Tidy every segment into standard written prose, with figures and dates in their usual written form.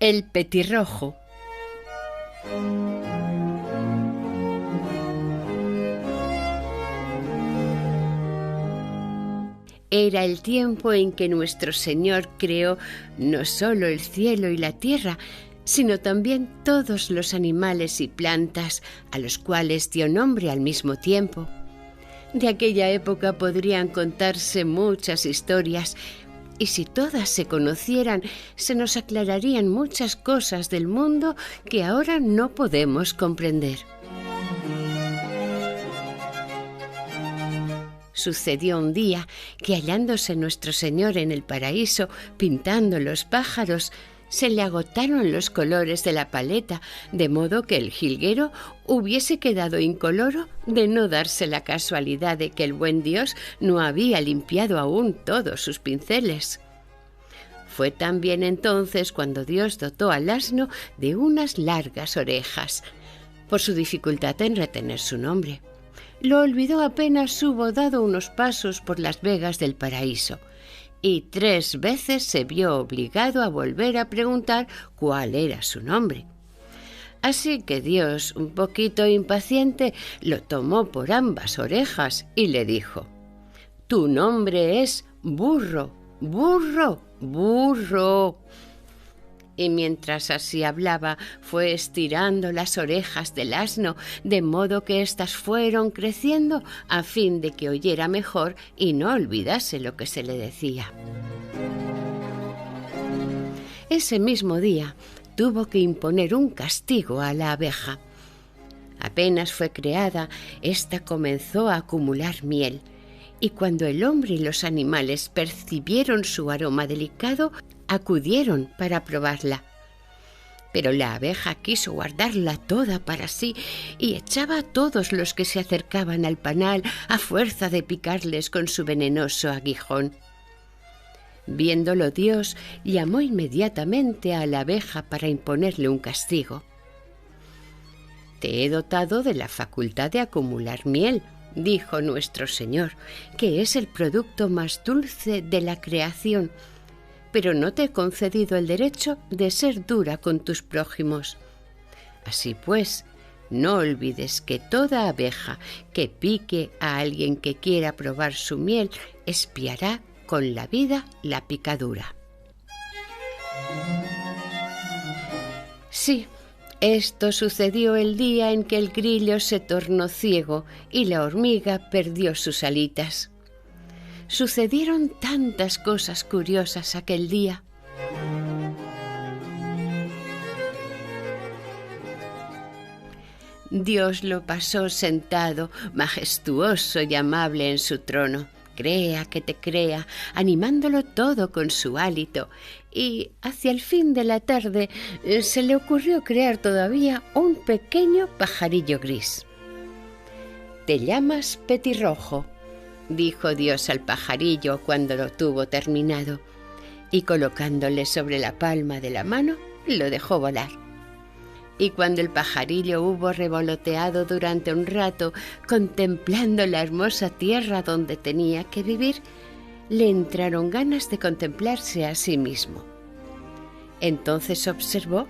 El petirrojo. Era el tiempo en que nuestro Señor creó no solo el cielo y la tierra, sino también todos los animales y plantas, a los cuales dio nombre al mismo tiempo. De aquella época podrían contarse muchas historias, y si todas se conocieran, se nos aclararían muchas cosas del mundo que ahora no podemos comprender. Sucedió un día que, hallándose nuestro Señor en el paraíso pintando los pájaros, se le agotaron los colores de la paleta, de modo que el jilguero hubiese quedado incoloro de no darse la casualidad de que el buen Dios no había limpiado aún todos sus pinceles. Fue también entonces cuando Dios dotó al asno de unas largas orejas, por su dificultad en retener su nombre. Lo olvidó apenas hubo dado unos pasos por las vegas del paraíso, y 3 veces se vio obligado a volver a preguntar cuál era su nombre. Así que Dios, un poquito impaciente, lo tomó por ambas orejas y le dijo: «Tu nombre es burro, burro, burro». Y mientras así hablaba, fue estirando las orejas del asno, de modo que éstas fueron creciendo a fin de que oyera mejor y no olvidase lo que se le decía. Ese mismo día tuvo que imponer un castigo a la abeja. Apenas fue creada, ésta comenzó a acumular miel, y cuando el hombre y los animales percibieron su aroma delicado, acudieron para probarla. Pero la abeja quiso guardarla toda para sí y echaba a todos los que se acercaban al panal a fuerza de picarles con su venenoso aguijón. Viéndolo Dios, llamó inmediatamente a la abeja para imponerle un castigo. «Te he dotado de la facultad de acumular miel», dijo nuestro Señor, «que es el producto más dulce de la creación, pero no te he concedido el derecho de ser dura con tus prójimos. Así pues, no olvides que toda abeja que pique a alguien que quiera probar su miel expiará con la vida la picadura». Sí, esto sucedió el día en que el grillo se tornó ciego y la hormiga perdió sus alitas. Sucedieron tantas cosas curiosas aquel día. Dios lo pasó sentado, majestuoso y amable en su trono, crea que te crea, animándolo todo con su hálito, y hacia el fin de la tarde se le ocurrió crear todavía un pequeño pajarillo gris. «Te llamas petirrojo», dijo Dios al pajarillo cuando lo tuvo terminado, y colocándole sobre la palma de la mano, lo dejó volar. Y cuando el pajarillo hubo revoloteado durante un rato, contemplando la hermosa tierra donde tenía que vivir, le entraron ganas de contemplarse a sí mismo. Entonces observó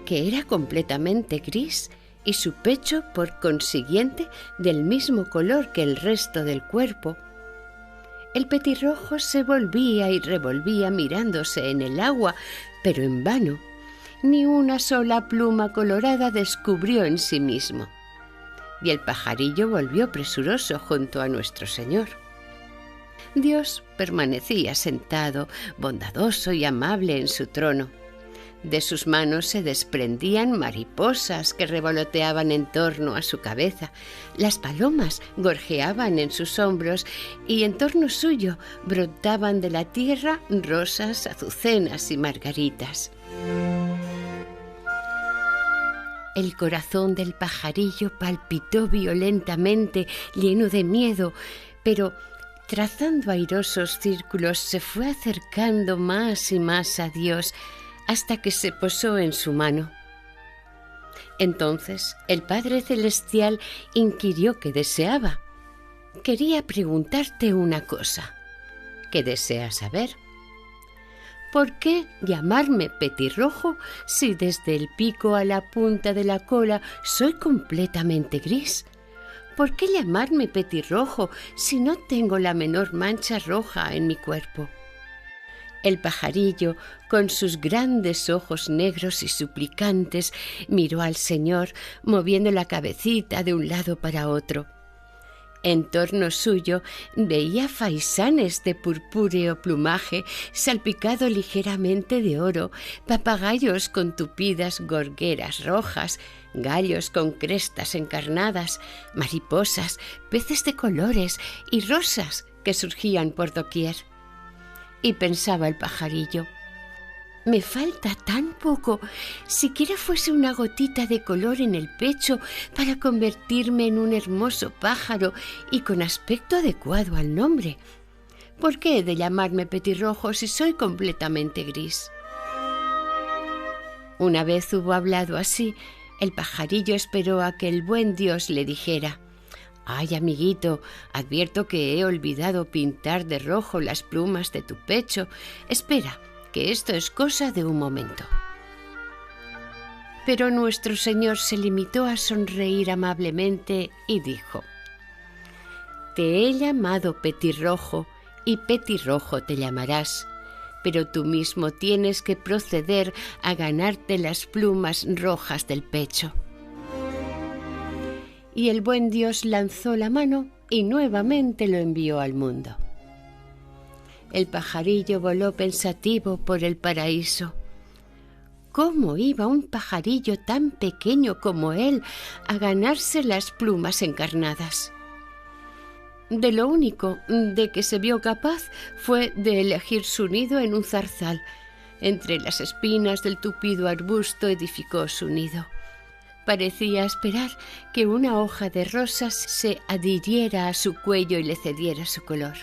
que era completamente gris y su pecho, por consiguiente, del mismo color que el resto del cuerpo. El petirrojo se volvía y revolvía mirándose en el agua, pero en vano. Ni una sola pluma colorada descubrió en sí mismo. Y el pajarillo volvió presuroso junto a nuestro Señor. Dios permanecía sentado, bondadoso y amable en su trono. De sus manos se desprendían mariposas que revoloteaban en torno a su cabeza. Las palomas gorjeaban en sus hombros y en torno suyo brotaban de la tierra rosas, azucenas y margaritas. El corazón del pajarillo palpitó violentamente, lleno de miedo, pero trazando airosos círculos se fue acercando más y más a Dios, hasta que se posó en su mano. Entonces el Padre Celestial inquirió qué deseaba, quería preguntarte una cosa. ¿Qué deseas saber? ¿Por qué llamarme petirrojo si desde el pico a la punta de la cola soy completamente gris? ¿Por qué llamarme petirrojo si no tengo la menor mancha roja en mi cuerpo? El pajarillo, con sus grandes ojos negros y suplicantes, miró al señor, moviendo la cabecita de un lado para otro. En torno suyo veía faisanes de purpúreo plumaje salpicado ligeramente de oro, papagayos con tupidas gorgueras rojas, gallos con crestas encarnadas, mariposas, peces de colores y rosas que surgían por doquier. Y pensaba el pajarillo: me falta tan poco, siquiera fuese una gotita de color en el pecho para convertirme en un hermoso pájaro y con aspecto adecuado al nombre. ¿Por qué he de llamarme petirrojo si soy completamente gris? Una vez hubo hablado así, el pajarillo esperó a que el buen Dios le dijera: «Ay, amiguito, advierto que he olvidado pintar de rojo las plumas de tu pecho. Espera, que esto es cosa de un momento». Pero nuestro Señor se limitó a sonreír amablemente y dijo: «Te he llamado petirrojo y petirrojo te llamarás, pero tú mismo tienes que proceder a ganarte las plumas rojas del pecho». Y el buen Dios lanzó la mano y nuevamente lo envió al mundo. El pajarillo voló pensativo por el paraíso. ¿Cómo iba un pajarillo tan pequeño como él a ganarse las plumas encarnadas? De lo único de que se vio capaz fue de elegir su nido en un zarzal. Entre las espinas del tupido arbusto edificó su nido. Parecía esperar que una hoja de rosas se adhiriera a su cuello y le cediera su color.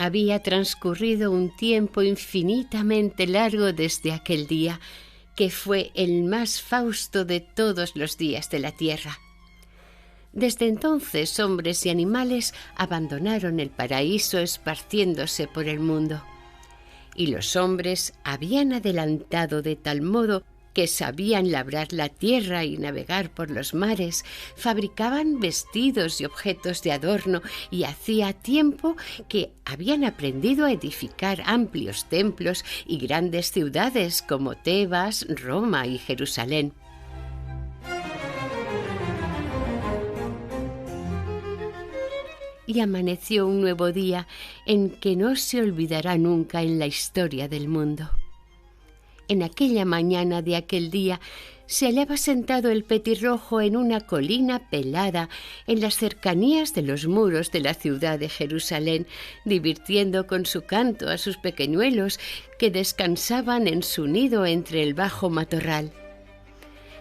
Había transcurrido un tiempo infinitamente largo desde aquel día, que fue el más fausto de todos los días de la tierra. Desde entonces, hombres y animales abandonaron el paraíso esparciéndose por el mundo. Y los hombres habían adelantado de tal modo que sabían labrar la tierra y navegar por los mares, fabricaban vestidos y objetos de adorno, y hacía tiempo que habían aprendido a edificar amplios templos y grandes ciudades como Tebas, Roma y Jerusalén. Y amaneció un nuevo día en que no se olvidará nunca en la historia del mundo. En aquella mañana de aquel día se hallaba sentado el petirrojo en una colina pelada en las cercanías de los muros de la ciudad de Jerusalén, divirtiendo con su canto a sus pequeñuelos que descansaban en su nido entre el bajo matorral.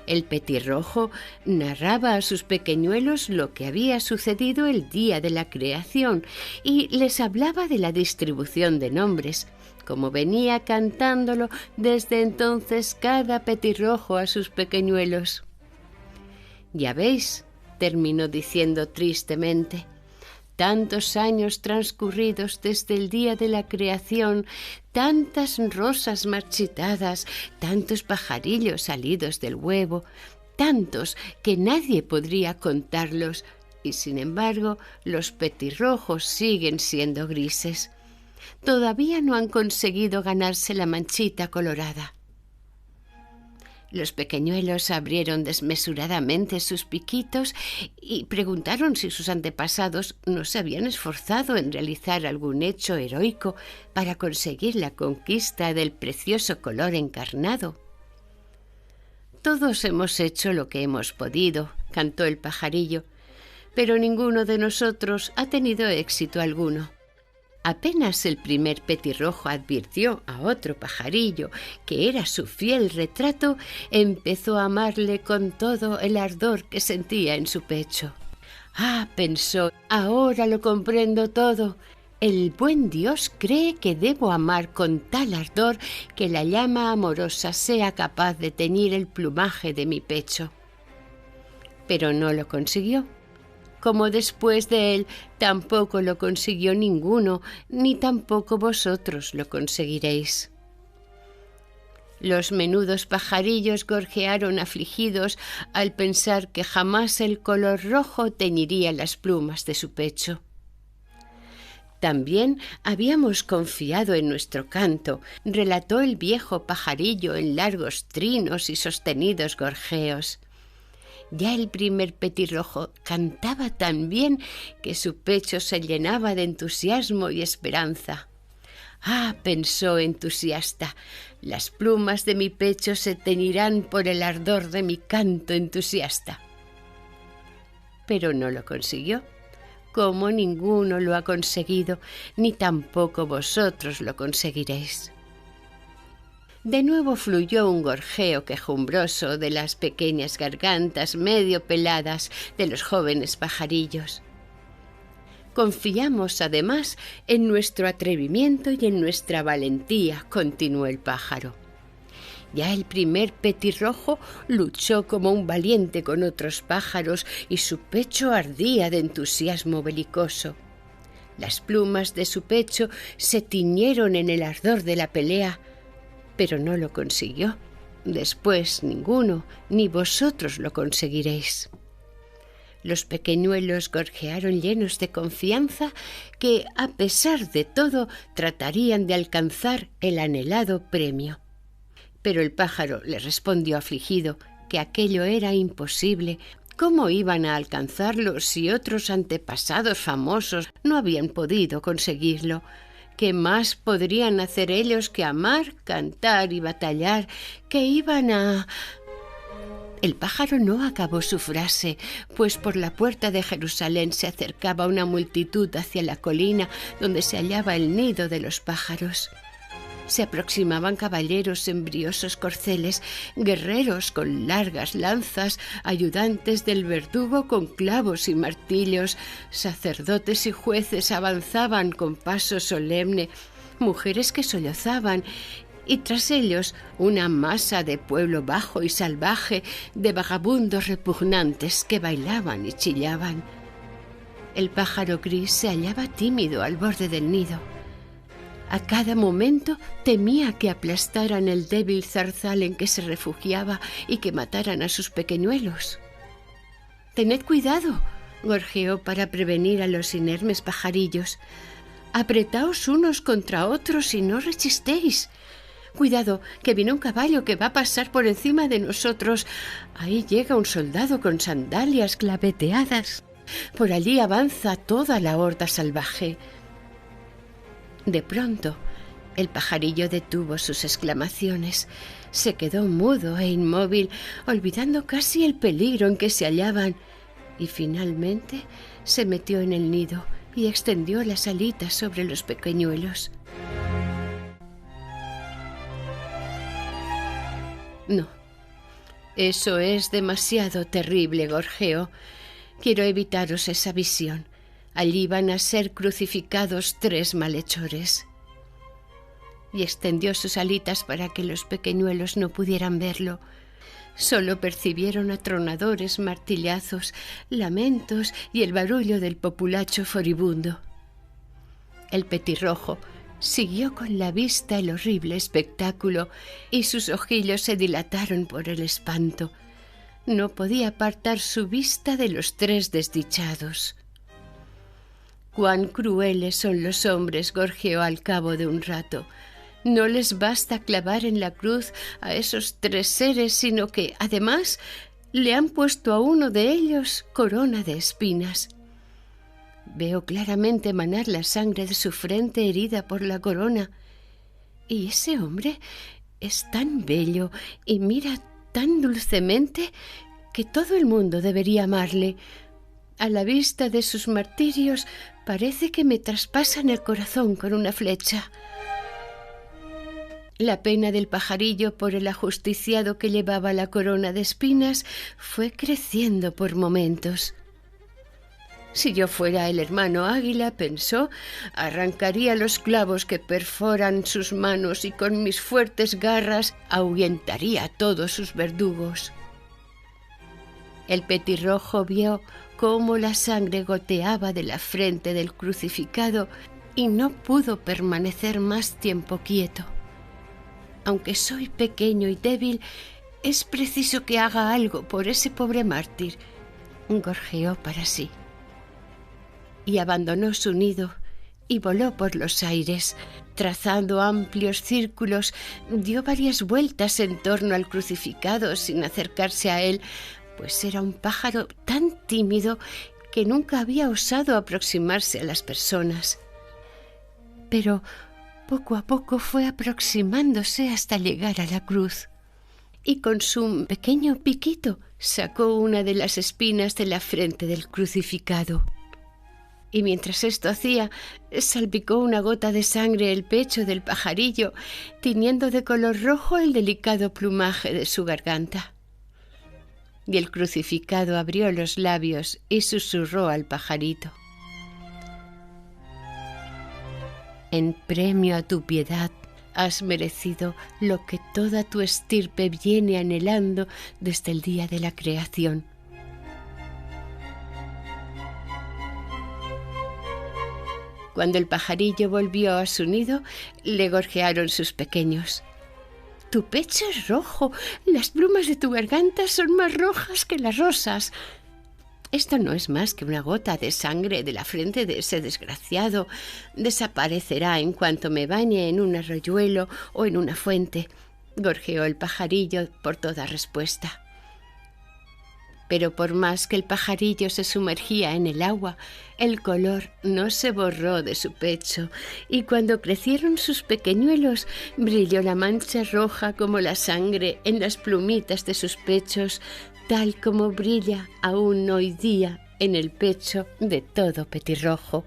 El petirrojo narraba a sus pequeñuelos lo que había sucedido el día de la creación y les hablaba de la distribución de nombres, como venía cantándolo desde entonces cada petirrojo a sus pequeñuelos. «Ya veis», terminó diciendo tristemente, «tantos años transcurridos desde el día de la creación, tantas rosas marchitadas, tantos pajarillos salidos del huevo, tantos que nadie podría contarlos, y sin embargo los petirrojos siguen siendo grises. Todavía no han conseguido ganarse la manchita colorada». Los pequeñuelos abrieron desmesuradamente sus piquitos y preguntaron si sus antepasados no se habían esforzado en realizar algún hecho heroico para conseguir la conquista del precioso color encarnado. «Todos hemos hecho lo que hemos podido», cantó el pajarillo, «pero ninguno de nosotros ha tenido éxito alguno. Apenas el primer petirrojo advirtió a otro pajarillo que era su fiel retrato, empezó a amarle con todo el ardor que sentía en su pecho. «Ah», pensó, «ahora lo comprendo todo. El buen Dios cree que debo amar con tal ardor que la llama amorosa sea capaz de teñir el plumaje de mi pecho». Pero no lo consiguió. Como después de él tampoco lo consiguió ninguno, ni tampoco vosotros lo conseguiréis. Los menudos pajarillos gorjearon afligidos al pensar que jamás el color rojo teñiría las plumas de su pecho. También habíamos confiado en nuestro canto, relató el viejo pajarillo en largos trinos y sostenidos gorjeos. Ya el primer petirrojo cantaba tan bien que su pecho se llenaba de entusiasmo y esperanza. «Ah», pensó entusiasta, «las plumas de mi pecho se teñirán por el ardor de mi canto entusiasta». Pero no lo consiguió, como ninguno lo ha conseguido, ni tampoco vosotros lo conseguiréis. De nuevo fluyó un gorjeo quejumbroso de las pequeñas gargantas medio peladas de los jóvenes pajarillos. Confiamos además en nuestro atrevimiento y en nuestra valentía, continuó el pájaro. Ya el primer petirrojo luchó como un valiente con otros pájaros y su pecho ardía de entusiasmo belicoso. Las plumas de su pecho se tiñeron en el ardor de la pelea, pero no lo consiguió. Después ninguno, ni vosotros lo conseguiréis. Los pequeñuelos gorjearon llenos de confianza que, a pesar de todo, tratarían de alcanzar el anhelado premio. Pero el pájaro le respondió afligido que aquello era imposible. ¿Cómo iban a alcanzarlo si otros antepasados famosos no habían podido conseguirlo? ¿Qué más podrían hacer ellos que amar, cantar y batallar? ¿Qué iban a...? El pájaro no acabó su frase, pues por la puerta de Jerusalén se acercaba una multitud hacia la colina donde se hallaba el nido de los pájaros. Se aproximaban caballeros en briosos corceles, guerreros con largas lanzas, ayudantes del verdugo con clavos y martillos, sacerdotes y jueces avanzaban con paso solemne, mujeres que sollozaban, y tras ellos una masa de pueblo bajo y salvaje, de vagabundos repugnantes que bailaban y chillaban. El pájaro gris se hallaba tímido al borde del nido. A cada momento temía que aplastaran el débil zarzal en que se refugiaba y que mataran a sus pequeñuelos. «Tened cuidado», gorjeó para prevenir a los inermes pajarillos. «Apretaos unos contra otros y no resistéis. Cuidado, que viene un caballo que va a pasar por encima de nosotros. Ahí llega un soldado con sandalias claveteadas. Por allí avanza toda la horda salvaje». De pronto, el pajarillo detuvo sus exclamaciones. Se quedó mudo e inmóvil, olvidando casi el peligro en que se hallaban, y finalmente se metió en el nido y extendió las alitas sobre los pequeñuelos. «No, eso es demasiado terrible», gorjeó. «Quiero evitaros esa visión. Allí van a ser crucificados 3 malhechores». Y extendió sus alitas para que los pequeñuelos no pudieran verlo. Solo percibieron atronadores martillazos, lamentos y el barullo del populacho furibundo. El petirrojo siguió con la vista el horrible espectáculo y sus ojillos se dilataron por el espanto. No podía apartar su vista de los 3 desdichados. «Cuán crueles son los hombres», gorjeó al cabo de un rato. «No les basta clavar en la cruz a esos 3 seres, sino que, además, le han puesto a uno de ellos corona de espinas. Veo claramente manar la sangre de su frente herida por la corona. Y ese hombre es tan bello y mira tan dulcemente que todo el mundo debería amarle. A la vista de sus martirios parece que me traspasan el corazón con una flecha. La pena del pajarillo por el ajusticiado que llevaba la corona de espinas fue creciendo por momentos. Si yo fuera el hermano águila, pensó, arrancaría los clavos que perforan sus manos y con mis fuertes garras ahuyentaría a todos sus verdugos. El petirrojo vio cómo la sangre goteaba de la frente del crucificado y no pudo permanecer más tiempo quieto. Aunque soy pequeño y débil, es preciso que haga algo por ese pobre mártir, gorjeó para sí. Y abandonó su nido y voló por los aires. Trazando amplios círculos, dio varias vueltas en torno al crucificado sin acercarse a él, pues era un pájaro tan tímido que nunca había osado aproximarse a las personas. Pero poco a poco fue aproximándose hasta llegar a la cruz. Y con su pequeño piquito sacó una de las espinas de la frente del crucificado. Y mientras esto hacía, salpicó una gota de sangre el pecho del pajarillo, tiñendo de color rojo el delicado plumaje de su garganta. Y el crucificado abrió los labios y susurró al pajarito: en premio a tu piedad has merecido lo que toda tu estirpe viene anhelando desde el día de la creación. Cuando el pajarillo volvió a su nido, le gorjearon sus pequeños. Tu pecho es rojo, las plumas de tu garganta son más rojas que las rosas. Esto no es más que una gota de sangre de la frente de ese desgraciado. Desaparecerá en cuanto me bañe en un arroyuelo o en una fuente, gorjeó el pajarillo por toda respuesta. Pero por más que el pajarillo se sumergía en el agua, el color no se borró de su pecho, y cuando crecieron sus pequeñuelos, brilló la mancha roja como la sangre en las plumitas de sus pechos, tal como brilla aún hoy día en el pecho de todo petirrojo.